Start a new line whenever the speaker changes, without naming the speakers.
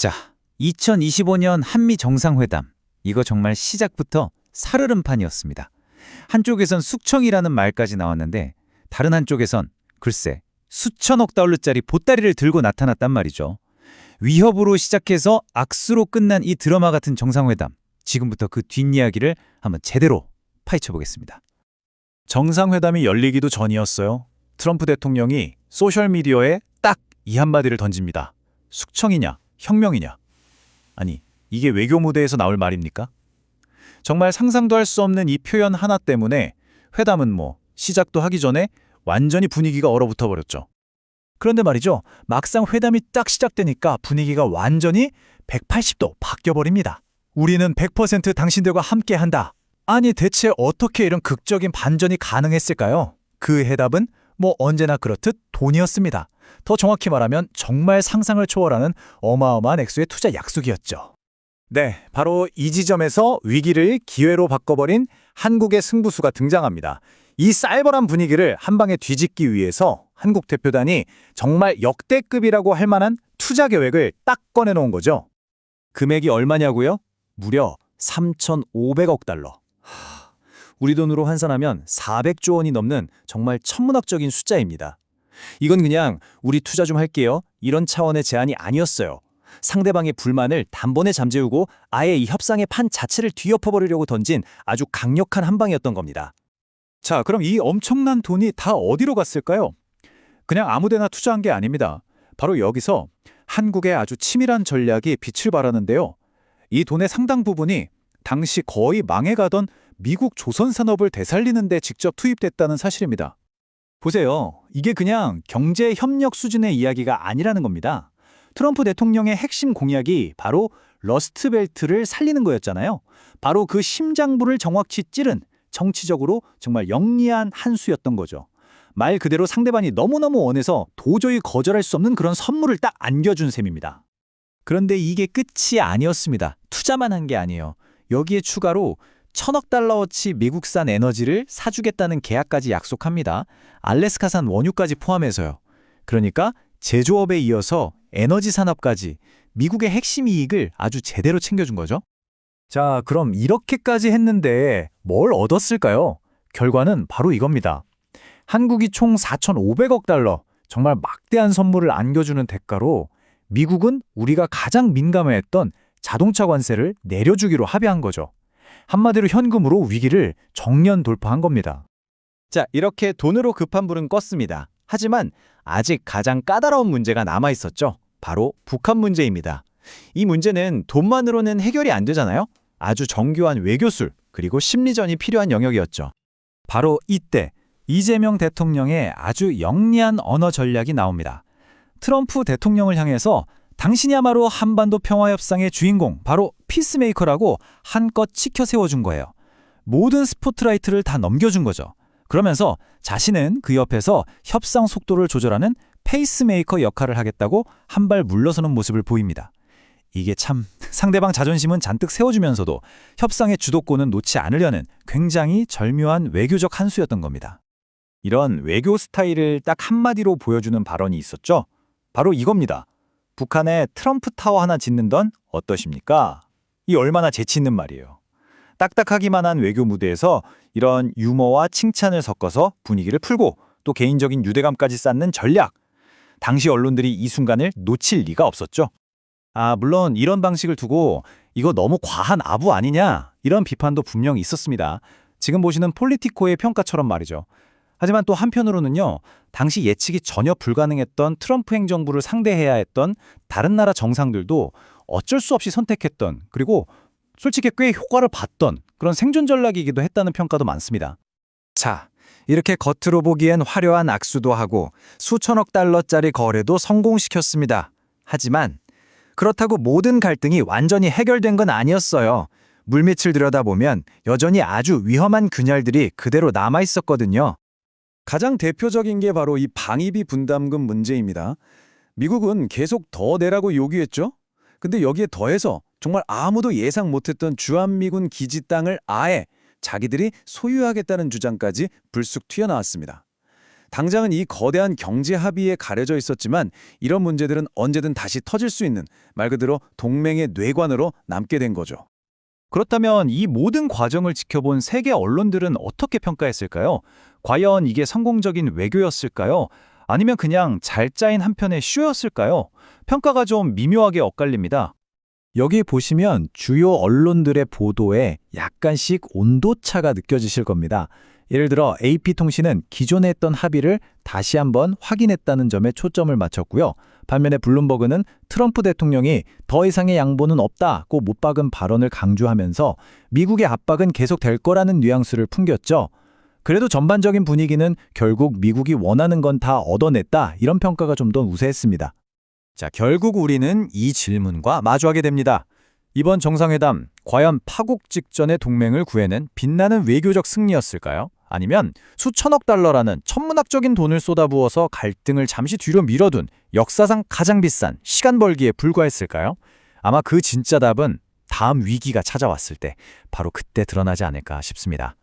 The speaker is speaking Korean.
자, 2025년 한미 정상회담. 이거 정말 시작부터 살얼음판이었습니다. 한쪽에선 숙청이라는 말까지 나왔는데 다른 한쪽에선 글쎄 수천억 달러짜리 보따리를 들고 나타났단 말이죠. 위협으로 시작해서 악수로 끝난 이 드라마 같은 정상회담. 지금부터 그 뒷이야기를 한번 제대로 파헤쳐보겠습니다.
정상회담이 열리기도 전이었어요. 트럼프 대통령이 소셜미디어에 딱 이 한마디를 던집니다. 숙청이냐, 혁명이냐. 아니, 이게 외교 무대에서 나올 말입니까? 정말 상상도 할 수 없는 이 표현 하나 때문에 회담은 시작도 하기 전에 완전히 분위기가 얼어붙어 버렸죠. 그런데 말이죠, 막상 회담이 딱 시작되니까 분위기가 완전히 180도 바뀌어버립니다. 우리는 100% 당신들과 함께한다. 아니 대체 어떻게 이런 극적인 반전이 가능했을까요? 그 해답은 언제나 그렇듯 돈이었습니다. 더 정확히 말하면 정말 상상을 초월하는 어마어마한 액수의 투자 약속이었죠. 네, 바로 이 지점에서 위기를 기회로 바꿔버린 한국의 승부수가 등장합니다. 이 쌀벌한 분위기를 한 방에 뒤집기 위해서 한국 대표단이 정말 역대급이라고 할 만한 투자 계획을 딱 꺼내놓은 거죠. 금액이 얼마냐고요? 무려 3,500억 달러. 우리 돈으로 환산하면 400조 원이 넘는 정말 천문학적인 숫자입니다. 이건 그냥 우리 투자 좀 할게요. 이런 차원의 제안이 아니었어요. 상대방의 불만을 단번에 잠재우고 아예 이 협상의 판 자체를 뒤엎어버리려고 던진 아주 강력한 한 방이었던 겁니다. 자, 그럼 이 엄청난 돈이 다 어디로 갔을까요? 그냥 아무데나 투자한 게 아닙니다. 바로 여기서 한국의 아주 치밀한 전략이 빛을 발하는데요. 이 돈의 상당 부분이 당시 거의 망해가던 미국 조선산업을 되살리는 데 직접 투입됐다는 사실입니다. 보세요. 이게 그냥 경제 협력 수준의 이야기가 아니라는 겁니다. 트럼프 대통령의 핵심 공약이 바로 러스트벨트를 살리는 거였잖아요. 바로 그 심장부를 정확히 찌른 정치적으로 정말 영리한 한 수였던 거죠. 말 그대로 상대방이 너무너무 원해서 도저히 거절할 수 없는 그런 선물을 딱 안겨준 셈입니다. 그런데 이게 끝이 아니었습니다. 투자만 한 게 아니에요. 여기에 추가로 1,000억 달러어치 미국산 에너지를 사주겠다는 계약까지 약속합니다. 알래스카산 원유까지 포함해서요. 그러니까 제조업에 이어서 에너지 산업까지 미국의 핵심 이익을 아주 제대로 챙겨준 거죠. 자, 그럼 이렇게까지 했는데 뭘 얻었을까요? 결과는 바로 이겁니다. 한국이 총 4,500억 달러, 정말 막대한 선물을 안겨주는 대가로 미국은 우리가 가장 민감해했던 자동차 관세를 내려주기로 합의한 거죠. 한마디로 현금으로 위기를 정면 돌파한 겁니다. 자, 이렇게 돈으로 급한 불은 껐습니다. 하지만 아직 가장 까다로운 문제가 남아있었죠. 바로 북한 문제입니다. 이 문제는 돈만으로는 해결이 안 되잖아요. 아주 정교한 외교술, 그리고 심리전이 필요한 영역이었죠. 바로 이때 이재명 대통령의 아주 영리한 언어 전략이 나옵니다. 트럼프 대통령을 향해서 당신이야말로 한반도 평화협상의 주인공, 바로 피스메이커라고 한껏 치켜 세워준 거예요. 모든 스포트라이트를 다 넘겨준 거죠. 그러면서 자신은 그 옆에서 협상 속도를 조절하는 페이스메이커 역할을 하겠다고 한 발 물러서는 모습을 보입니다. 이게 참 상대방 자존심은 잔뜩 세워주면서도 협상의 주도권은 놓지 않으려는 굉장히 절묘한 외교적 한 수였던 겁니다. 이런 외교 스타일을 딱 한마디로 보여주는 발언이 있었죠. 바로 이겁니다. 북한에 트럼프 타워 하나 짓는 돈 어떠십니까? 이 얼마나 재치 있는 말이에요. 딱딱하기만 한 외교 무대에서 이런 유머와 칭찬을 섞어서 분위기를 풀고 또 개인적인 유대감까지 쌓는 전략. 당시 언론들이 이 순간을 놓칠 리가 없었죠. 물론 이런 방식을 두고 이거 너무 과한 아부 아니냐 이런 비판도 분명히 있었습니다. 지금 보시는 폴리티코의 평가처럼 말이죠. 하지만 또 한편으로는요, 당시 예측이 전혀 불가능했던 트럼프 행정부를 상대해야 했던 다른 나라 정상들도 어쩔 수 없이 선택했던, 그리고 솔직히 꽤 효과를 봤던 그런 생존 전략이기도 했다는 평가도 많습니다. 자, 이렇게 겉으로 보기엔 화려한 악수도 하고 수천억 달러짜리 거래도 성공시켰습니다. 하지만 그렇다고 모든 갈등이 완전히 해결된 건 아니었어요. 물밑을 들여다보면 여전히 아주 위험한 균열들이 그대로 남아있었거든요. 가장 대표적인 게 바로 이 방위비 분담금 문제입니다. 미국은 계속 더 내라고 요구했죠. 근데 여기에 더해서 정말 아무도 예상 못했던 주한미군 기지 땅을 아예 자기들이 소유하겠다는 주장까지 불쑥 튀어나왔습니다.
당장은 이 거대한 경제 합의에 가려져 있었지만 이런 문제들은 언제든 다시 터질 수 있는 말 그대로 동맹의 뇌관으로 남게 된 거죠.
그렇다면 이 모든 과정을 지켜본 세계 언론들은 어떻게 평가했을까요? 과연 이게 성공적인 외교였을까요? 아니면 그냥 잘 짜인 한편의 쇼였을까요? 평가가 좀 미묘하게 엇갈립니다.
여기 보시면 주요 언론들의 보도에 약간씩 온도차가 느껴지실 겁니다. 예를 들어 AP통신은 기존에 했던 합의를 다시 한번 확인했다는 점에 초점을 맞췄고요. 반면에 블룸버그는 트럼프 대통령이 더 이상의 양보는 없다고 못 박은 발언을 강조하면서 미국의 압박은 계속될 거라는 뉘앙스를 풍겼죠. 그래도 전반적인 분위기는 결국 미국이 원하는 건 다 얻어냈다, 이런 평가가 좀 더 우세했습니다.
자, 결국 우리는 이 질문과 마주하게 됩니다. 이번 정상회담, 과연 파국 직전의 동맹을 구해낸 빛나는 외교적 승리였을까요? 아니면 수천억 달러라는 천문학적인 돈을 쏟아부어서 갈등을 잠시 뒤로 미뤄둔 역사상 가장 비싼 시간 벌기에 불과했을까요? 아마 그 진짜 답은 다음 위기가 찾아왔을 때 바로 그때 드러나지 않을까 싶습니다.